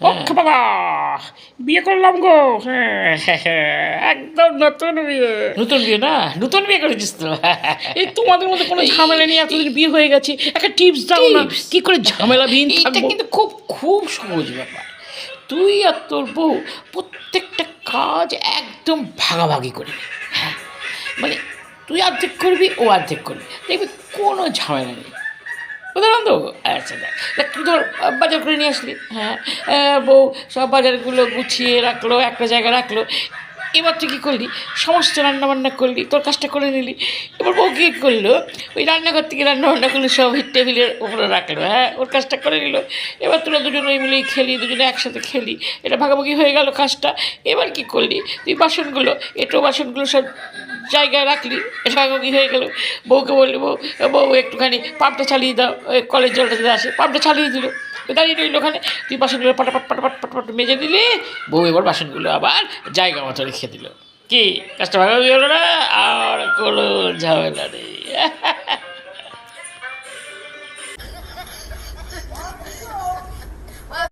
ও বাবা, বিয়ে করলাম গো। একদম নতুন বিয়ে। নতুন বিয়ে না, নতুন বিয়ে করেছিস তো? এই তোমাদের মধ্যে কোনো ঝামেলা নেই, এতদিন বিয়ে হয়ে গেছে, একটা টিপস দাও না, Tips? কি করে ঝামেলাবিহীন এইটা থাকবো। কিন্তু খুব খুব সহজ ব্যাপার। তুই আর তোর বউ প্রত্যেকটা কাজ একদম ভাগাভাগি করবি। হ্যাঁ, মানে তুই অর্ধেক করবি, ও অর্ধেক করবি, দেখবি কোনো ঝামেলা নেই। উদাহরণ দেবো, আচ্ছা দেখ দেখ, তুই ধর বাজার করে নিয়ে আসলি। হ্যাঁ, বউ সব বাজারগুলো গুছিয়ে রাখলো, একটা জায়গায় রাখলো। এবার তুই কী করলি, সমস্ত রান্নাবান্না করলি, তোর কাজটা করে নিলি। এবার বউ কী করলো, ওই রান্নাঘর থেকে রান্নাবান্না করলে সব টেবিলের উপরে রাখলো। হ্যাঁ, ওর কাজটা করে নিল। এবার তোরা দুজনে মিলেই খেলি, দুজনে একসাথে খেলি, এটা ভাগাভাগি হয়ে গেল কাজটা। এবার কী করলি, তুই বাসনগুলো, এঁটো বাসনগুলো সব জায়গায় রাখলি, এটা ভাগাভাগি হয়ে গেল। বউকে বললি, বউ বউ একটুখানি পাম্পটা চালিয়ে দাও, ওই কলের জলটা যদি আসে, পাম্পটা চালিয়ে দিল। দাঁড়িয়ে রইল ওখানে, তুই বাসনগুলো পাটাপাট পাটাপাট পাটাপাট মেজে দিলি। বউ এবার বাসনগুলো আবার জায়গা মতো রেখে দিল। কি কাজটা ভাগাভাগি হলো না, আর কোনো ঝামেলা নেই।